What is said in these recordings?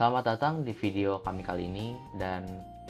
Selamat datang di video kami kali ini dan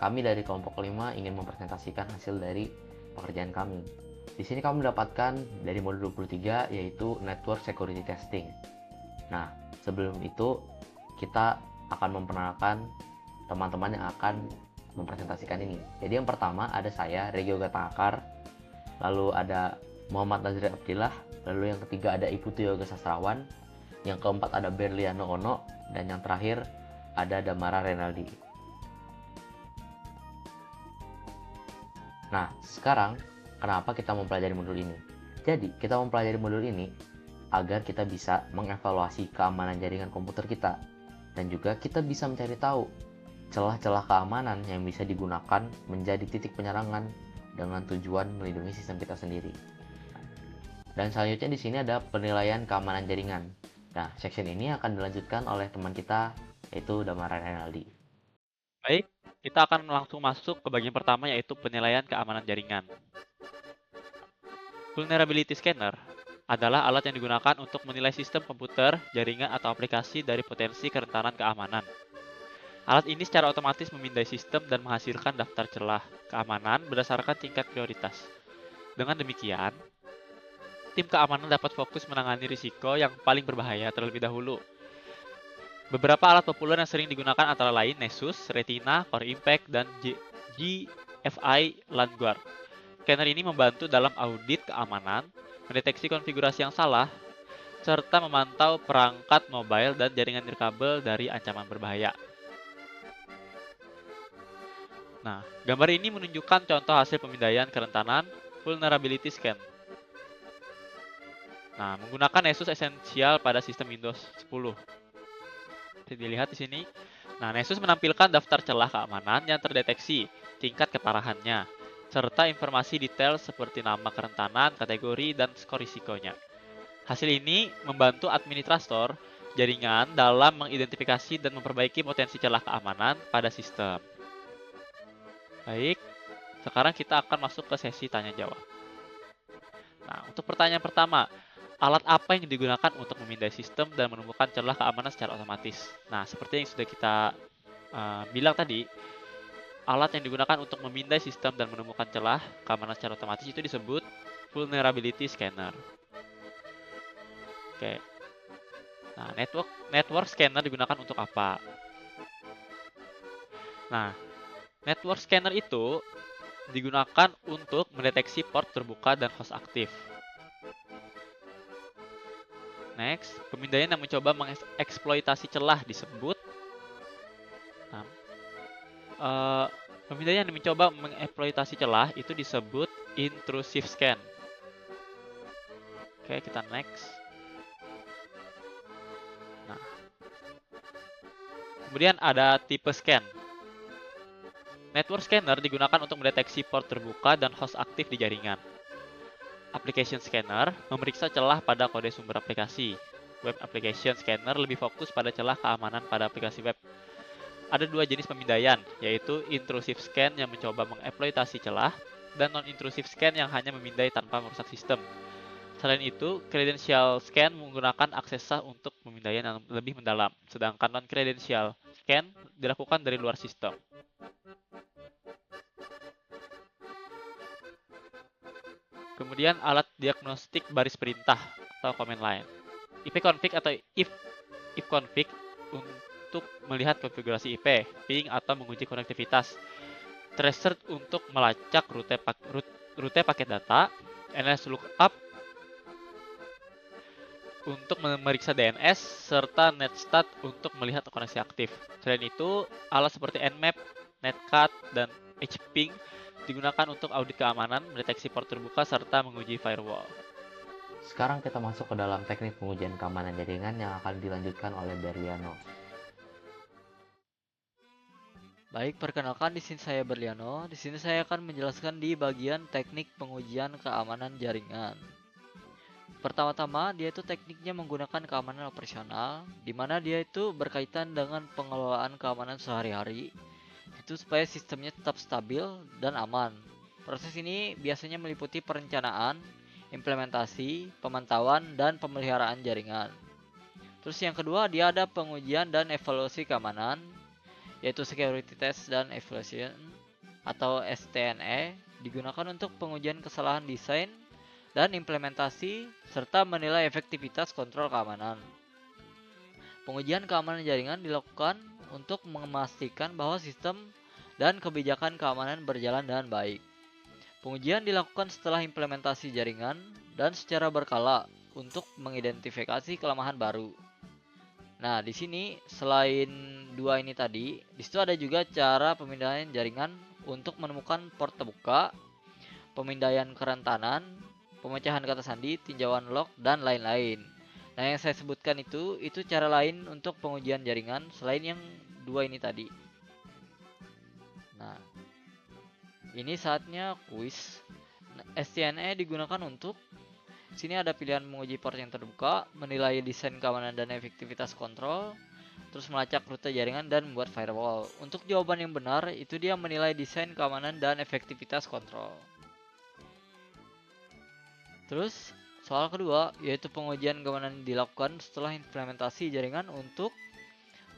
kami dari kelompok 5 ingin mempresentasikan hasil dari pekerjaan kami. Di sini kami mendapatkan dari modul 23 yaitu Network Security Testing. Nah, sebelum itu kita akan memperkenalkan teman-teman yang akan mempresentasikan ini. Jadi yang pertama ada saya, Regio Gatangakar, lalu ada Muhammad Nazri Abdillah, lalu yang ketiga ada Iputu Yoga Sastrawan, yang keempat ada Berliano Ono, dan yang terakhir ada Damara Renaldi. Nah, sekarang kenapa kita mempelajari modul ini? Jadi, kita mempelajari modul ini agar kita bisa mengevaluasi keamanan jaringan komputer kita, dan juga kita bisa mencari tahu celah-celah keamanan yang bisa digunakan menjadi titik penyerangan dengan tujuan melindungi sistem kita sendiri. Dan selanjutnya di sini ada penilaian keamanan jaringan. Nah, section ini akan dilanjutkan oleh teman kita, yaitu Damara Renaldi. Baik, kita akan langsung masuk ke bagian pertama yaitu penilaian keamanan jaringan. Vulnerability Scanner adalah alat yang digunakan untuk menilai sistem komputer, jaringan, atau aplikasi dari potensi kerentanan keamanan. Alat ini secara otomatis memindai sistem dan menghasilkan daftar celah keamanan berdasarkan tingkat prioritas. Dengan demikian, tim keamanan dapat fokus menangani risiko yang paling berbahaya terlebih dahulu. Beberapa alat populer yang sering digunakan antara lain Nessus, Retina, Core Impact, dan GFI LANguard. Scanner ini membantu dalam audit keamanan, mendeteksi konfigurasi yang salah, serta memantau perangkat mobile dan jaringan nirkabel dari ancaman berbahaya. Nah, gambar ini menunjukkan contoh hasil pemindaian kerentanan vulnerability scan. Nah, menggunakan Nessus Essential pada sistem Windows 10. Bisa dilihat di sini. Nah, Nessus menampilkan daftar celah keamanan yang terdeteksi, tingkat keparahannya, serta informasi detail seperti nama kerentanan, kategori, dan skor risikonya. Hasil ini membantu administrator jaringan dalam mengidentifikasi dan memperbaiki potensi celah keamanan pada sistem. Baik, sekarang kita akan masuk ke sesi tanya jawab. Nah, untuk pertanyaan pertama, alat apa yang digunakan untuk memindai sistem dan menemukan celah keamanan secara otomatis? Nah, seperti yang sudah kita bilang tadi, alat yang digunakan untuk memindai sistem dan menemukan celah keamanan secara otomatis itu disebut vulnerability scanner. Oke. Nah, network scanner digunakan untuk apa? Nah, network scanner itu digunakan untuk mendeteksi port terbuka dan host aktif. Next, pemindaian yang mencoba mengeksploitasi celah disebut. Nah, pemindaian yang mencoba mengeksploitasi celah itu disebut intrusive scan. Oke, kita next. Nah, kemudian ada tipe scan. Network scanner digunakan untuk mendeteksi port terbuka dan host aktif di jaringan. Application scanner memeriksa celah pada kode sumber aplikasi. Web application scanner lebih fokus pada celah keamanan pada aplikasi web. Ada dua jenis pemindaian, yaitu intrusive scan yang mencoba mengeksploitasi celah, dan non-intrusive scan yang hanya memindai tanpa merusak sistem. Selain itu, credential scan menggunakan aksesa untuk pemindaian yang lebih mendalam, sedangkan non-credential scan dilakukan dari luar sistem. Kemudian alat diagnostik baris perintah atau command line. ipconfig atau ifconfig untuk melihat konfigurasi IP, ping atau menguji konektivitas. Tracer untuk melacak rute paket data. NSLookup untuk memeriksa DNS, serta netstat untuk melihat koneksi aktif. Selain itu, alat seperti Nmap, Netcat, dan hping digunakan untuk audit keamanan, mendeteksi port terbuka, serta menguji firewall. Sekarang kita masuk ke dalam teknik pengujian keamanan jaringan yang akan dilanjutkan oleh Berliano. Baik, perkenalkan di sini saya Berliano. Di sini saya akan menjelaskan di bagian teknik pengujian keamanan jaringan. Pertama-tama, dia itu tekniknya menggunakan keamanan operasional, di mana dia itu berkaitan dengan pengelolaan keamanan sehari-hari, itu supaya sistemnya tetap stabil dan aman. Proses ini biasanya meliputi perencanaan, implementasi, pemantauan, dan pemeliharaan jaringan. Terus yang kedua, dia ada pengujian dan evaluasi keamanan, yaitu Security Test dan Evaluation atau STNE, digunakan untuk pengujian kesalahan desain dan implementasi serta menilai efektivitas kontrol keamanan. Pengujian keamanan jaringan dilakukan untuk memastikan bahwa sistem dan kebijakan keamanan berjalan dengan baik. Pengujian dilakukan setelah implementasi jaringan dan secara berkala untuk mengidentifikasi kelemahan baru. Nah, di sini selain dua ini tadi, di situ ada juga cara pemindahan jaringan untuk menemukan port terbuka, pemindaian kerentanan, pemecahan kata sandi, tinjauan log, dan lain-lain. Nah, yang saya sebutkan itu cara lain untuk pengujian jaringan selain yang dua ini tadi. Nah, ini saatnya kuis. STNE digunakan untuk sini ada pilihan menguji port yang terbuka, menilai desain keamanan dan efektivitas kontrol, terus melacak rute jaringan dan membuat firewall. Untuk jawaban yang benar, itu dia menilai desain keamanan dan efektivitas kontrol. Terus, soal kedua, yaitu pengujian keamanan dilakukan setelah implementasi jaringan untuk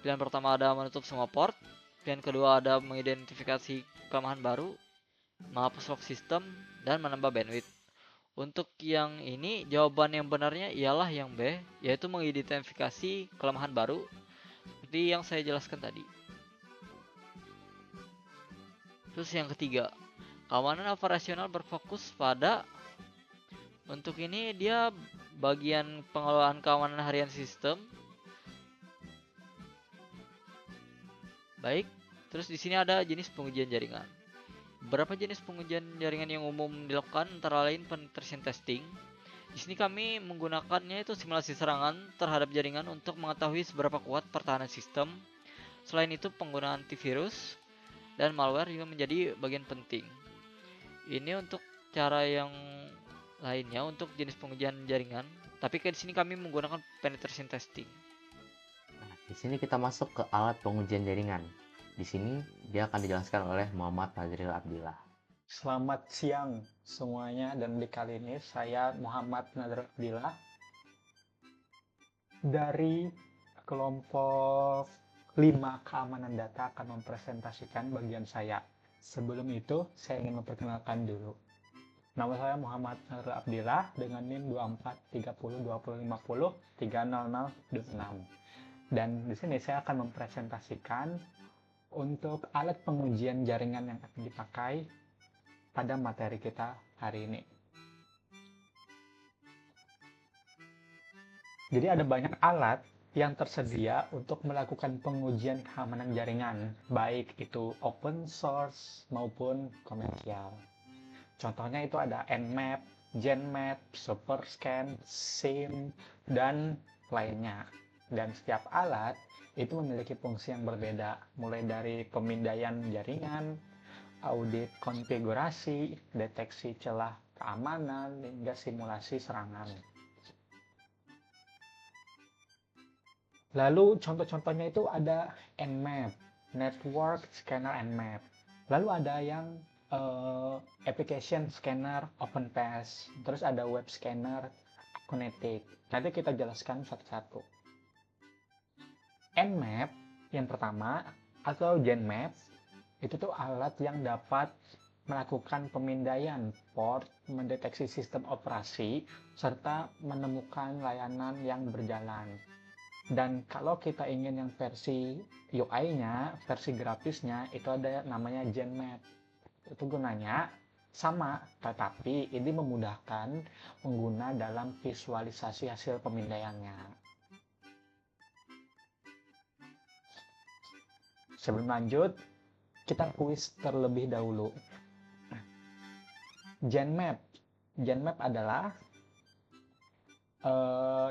pilihan pertama ada menutup semua port, pilihan kedua ada mengidentifikasi kelemahan baru, menghapus log sistem, dan menambah bandwidth. Untuk yang ini, jawaban yang benarnya ialah yang B, yaitu mengidentifikasi kelemahan baru, seperti yang saya jelaskan tadi. Terus yang ketiga, keamanan operasional berfokus pada, untuk ini dia bagian pengelolaan keamanan harian sistem. Baik, terus di sini ada jenis pengujian jaringan. Beberapa jenis pengujian jaringan yang umum dilakukan antara lain penetration testing. Di sini kami menggunakannya itu simulasi serangan terhadap jaringan untuk mengetahui seberapa kuat pertahanan sistem. Selain itu, penggunaan antivirus dan malware juga menjadi bagian penting. Ini untuk cara yang lainnya untuk jenis pengujian jaringan, tapi di sini kami menggunakan penetration testing. Nah, di sini kita masuk ke alat pengujian jaringan. Di sini dia akan dijelaskan oleh Muhammad Nazril Abdillah. Selamat siang semuanya, dan di kali ini saya Muhammad Nazril Abdillah dari kelompok 5 keamanan data akan mempresentasikan bagian saya. Sebelum itu, saya ingin memperkenalkan dulu. Nama saya Muhammad Nazril Abdillah dengan NIM 243020503006. Dan di sini saya akan mempresentasikan untuk alat pengujian jaringan yang akan dipakai pada materi kita hari ini. Jadi ada banyak alat yang tersedia untuk melakukan pengujian keamanan jaringan, baik itu open source maupun komersial. Contohnya itu ada Nmap, Genmap, Superscan, SIM, dan lainnya. Dan setiap alat itu memiliki fungsi yang berbeda, mulai dari pemindaian jaringan, audit konfigurasi, deteksi celah keamanan, hingga simulasi serangan. Lalu contoh-contohnya itu ada Nmap, Network Scanner Nmap. Lalu ada yang Application Scanner OpenPass, terus ada Web Scanner Kinetic. Nanti kita jelaskan satu-satu. Nmap yang pertama atau Genmap itu tuh alat yang dapat melakukan pemindaian port, mendeteksi sistem operasi, serta menemukan layanan yang berjalan. Dan kalau kita ingin yang versi UI-nya, versi grafisnya, itu ada namanya Genmap. Itu gunanya sama, tetapi ini memudahkan pengguna dalam visualisasi hasil pemindaiannya. Sebelum lanjut, kita kuis terlebih dahulu. Genmap. Genmap adalah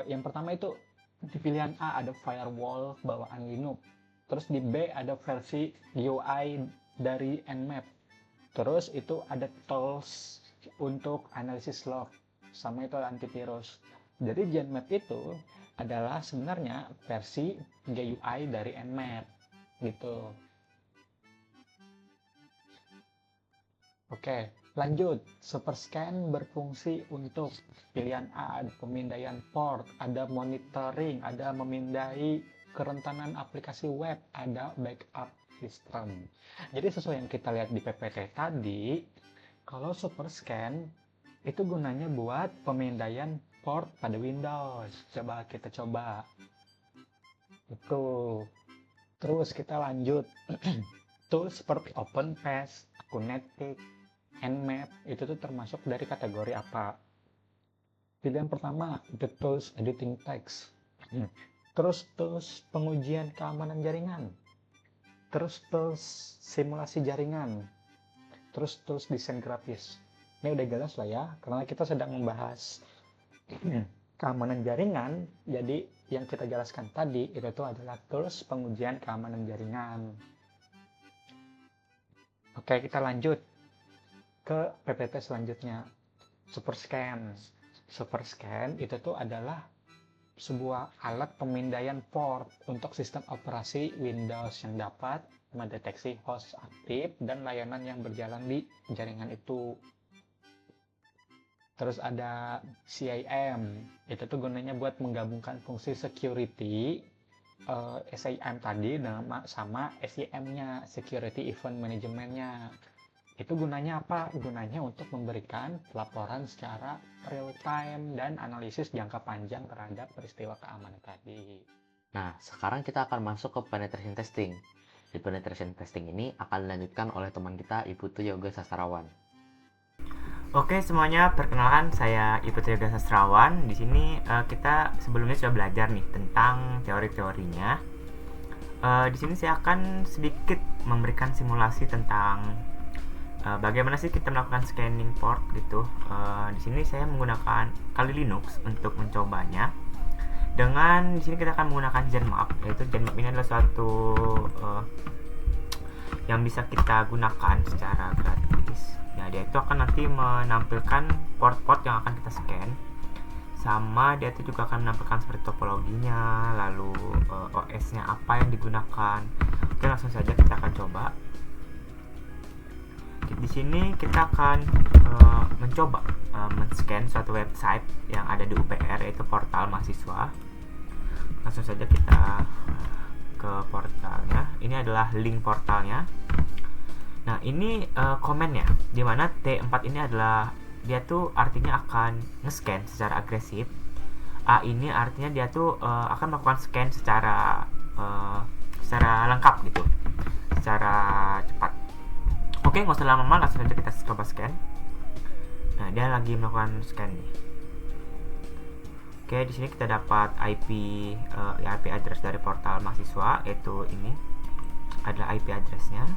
yang pertama itu di pilihan A ada firewall bawaan Linux. Terus di B ada versi UI dari Nmap. Terus itu ada tools untuk analisis log. Sama itu antivirus. Jadi Genmap itu adalah sebenarnya versi GUI dari Nmap. Gitu. Oke, Lanjut, SuperScan berfungsi untuk pilihan A, ada pemindaian port, ada monitoring, ada memindai kerentanan aplikasi web, ada backup system. Jadi sesuai yang kita lihat di PPT tadi, kalau SuperScan itu gunanya buat pemindaian port pada Windows. Coba kita coba. Itu. Terus kita lanjut. Tools seperti OpenPass, Akunetic, Nmap itu tuh termasuk dari kategori apa? Pilihan pertama, the tools editing text. Terus tools pengujian keamanan jaringan. Terus tools simulasi jaringan. Terus tools desain grafis. Ini udah jelas lah ya, karena kita sedang membahas keamanan jaringan. Jadi yang kita jelaskan tadi itu tuh adalah tools pengujian keamanan jaringan. Oke, kita lanjut ke PPT selanjutnya, SuperScan. SuperScan itu tuh adalah sebuah alat pemindaian port untuk sistem operasi Windows yang dapat mendeteksi host aktif dan layanan yang berjalan di jaringan itu. Terus ada SIEM, itu tuh gunanya buat menggabungkan fungsi security SIEM tadi sama SIM-nya, Security Event Management-nya. Itu gunanya apa? Gunanya untuk memberikan laporan secara real time dan analisis jangka panjang terhadap peristiwa keamanan tadi. Nah, sekarang kita akan masuk ke penetration testing. Di penetration testing ini akan dilanjutkan oleh teman kita Iputu Yoga Sastrawan. Oke semuanya, perkenalkan saya Iputu Yoga Sastrawan. Di sini kita sebelumnya sudah belajar nih tentang teori-teorinya. Di sini saya akan sedikit memberikan simulasi tentang bagaimana sih kita melakukan scanning port gitu. Di sini saya menggunakan Kali Linux untuk mencobanya. Dengan di sini kita akan menggunakan Genmap, yaitu Genmap ini adalah suatu yang bisa kita gunakan secara gratis. Nah, dia itu akan nanti menampilkan port-port yang akan kita scan. Sama dia itu juga akan menampilkan seperti topologinya, lalu OS-nya apa yang digunakan. Oke, langsung saja kita akan coba. Di sini kita akan mencoba men-scan suatu website yang ada di UPR, yaitu portal mahasiswa. Langsung saja kita ke portalnya. Ini adalah link portalnya. Nah, ini komennya, dimana T4 ini adalah dia tuh artinya akan nge-scan secara agresif. A ini artinya dia tuh akan melakukan scan secara lengkap gitu, secara cepat. Oke, nggak usah lama-lama, langsung saja kita coba scan. Nah, dia lagi melakukan scan nih. Oke, di sini kita dapat IP address dari portal mahasiswa, yaitu ini adalah IP addressnya.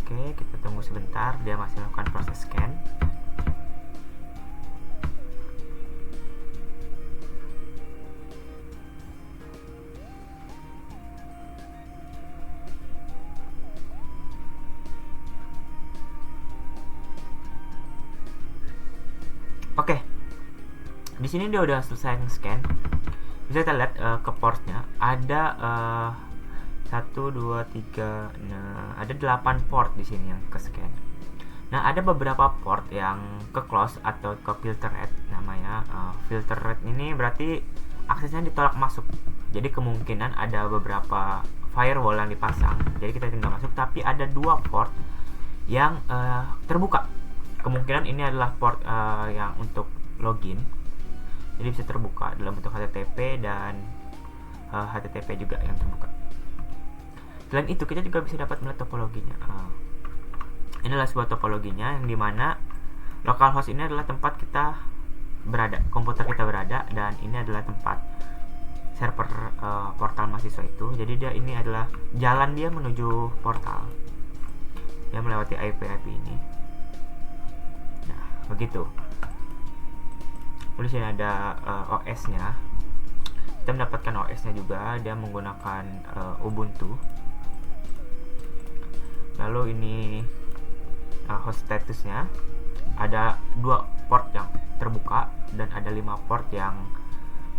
Oke, kita tunggu sebentar, dia masih melakukan proses scan. Oke, di sini dia udah selesai scan. Bisa kita lihat ke portnya ada 1, 2, 3, nah ada 8 port di sini yang ke scan. Nah, ada beberapa port yang ke close atau ke filter red namanya. Filter red ini berarti aksesnya ditolak masuk. Jadi kemungkinan ada beberapa firewall yang dipasang, jadi kita tinggal masuk, tapi ada 2 port yang terbuka. Kemungkinan ini adalah port yang untuk login, jadi bisa terbuka dalam bentuk HTTP dan HTTP juga yang terbuka. Selain itu, kita juga bisa dapat melihat topologinya. Ini adalah sebuah topologinya yang dimana localhost ini adalah tempat kita berada, komputer kita berada, dan ini adalah tempat server portal mahasiswa itu. Jadi dia ini adalah jalan dia menuju portal. Dia melewati IP ini. Nah, begitu. Lalu sini ada OS-nya. Kita mendapatkan OS-nya juga. Dia menggunakan Ubuntu. Lalu ini host statusnya, ada 2 port yang terbuka dan ada 5 port yang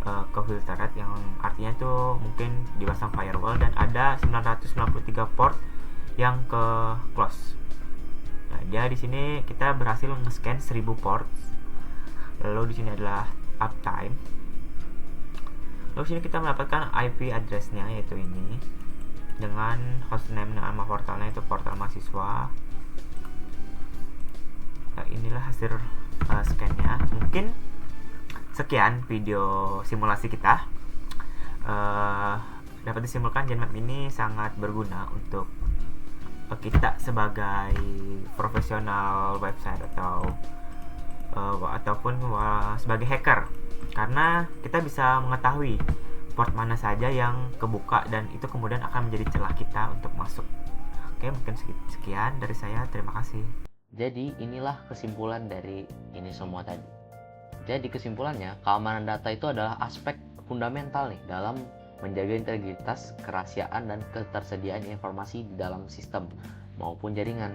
ke filtered, yang artinya itu mungkin dipasang firewall, dan ada 993 port yang ke close. Nah, Dia di sini kita berhasil nge-scan 1000 ports. Lalu di sini adalah uptime. Lalu sini kita mendapatkan IP address-nya, yaitu ini, dengan hostname nama portalnya itu portal mahasiswa. Nah, inilah hasil scan-nya. Mungkin sekian video simulasi kita. Dapat disimpulkan Genmap ini sangat berguna untuk kita sebagai profesional website ataupun sebagai hacker, karena kita bisa mengetahui port mana saja yang kebuka dan itu kemudian akan menjadi celah kita untuk masuk. Oke, mungkin sekian dari saya. Terima kasih. Jadi inilah kesimpulan dari ini semua tadi. Jadi kesimpulannya, keamanan data itu adalah aspek fundamental nih dalam menjaga integritas, kerahasiaan, dan ketersediaan informasi di dalam sistem maupun jaringan.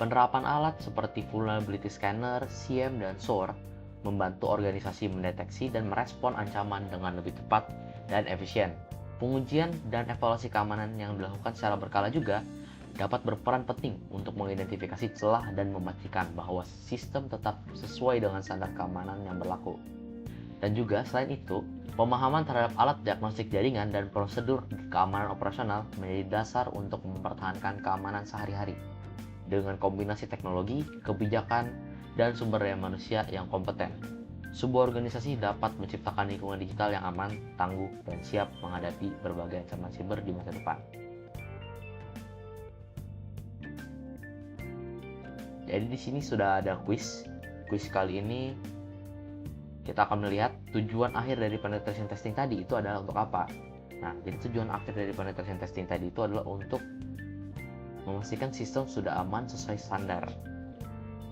Penerapan alat seperti vulnerability scanner, SIEM, dan SOAR membantu organisasi mendeteksi dan merespon ancaman dengan lebih tepat dan efisien. Pengujian dan evaluasi keamanan yang dilakukan secara berkala juga dapat berperan penting untuk mengidentifikasi celah dan memastikan bahwa sistem tetap sesuai dengan standar keamanan yang berlaku. Dan juga selain itu, pemahaman terhadap alat diagnostik jaringan dan prosedur keamanan operasional menjadi dasar untuk mempertahankan keamanan sehari-hari. Dengan kombinasi teknologi, kebijakan, dan sumber daya manusia yang kompeten, sebuah organisasi dapat menciptakan lingkungan digital yang aman, tangguh, dan siap menghadapi berbagai ancaman siber di masa depan. Jadi di sini sudah ada kuis. Kuis kali ini kita akan melihat tujuan akhir dari penetration testing tadi itu adalah untuk apa. Nah, jadi tujuan akhir dari penetration testing tadi itu adalah untuk memastikan sistem sudah aman sesuai standar.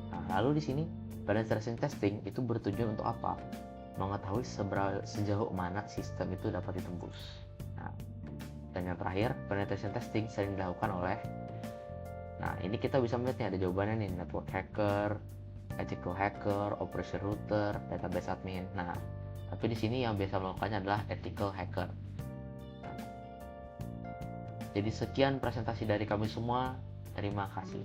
Nah, lalu di sini penetration testing itu bertujuan untuk apa? Mengetahui sejauh mana sistem itu dapat ditembus. Nah, dan yang terakhir, penetration testing sering dilakukan oleh, nah ini kita bisa melihat nih ada jawabannya nih, network hacker, ethical hacker, operation router, database admin. Nah, tapi di sini yang biasa melakukannya adalah ethical hacker. Jadi sekian presentasi dari kami semua. Terima kasih.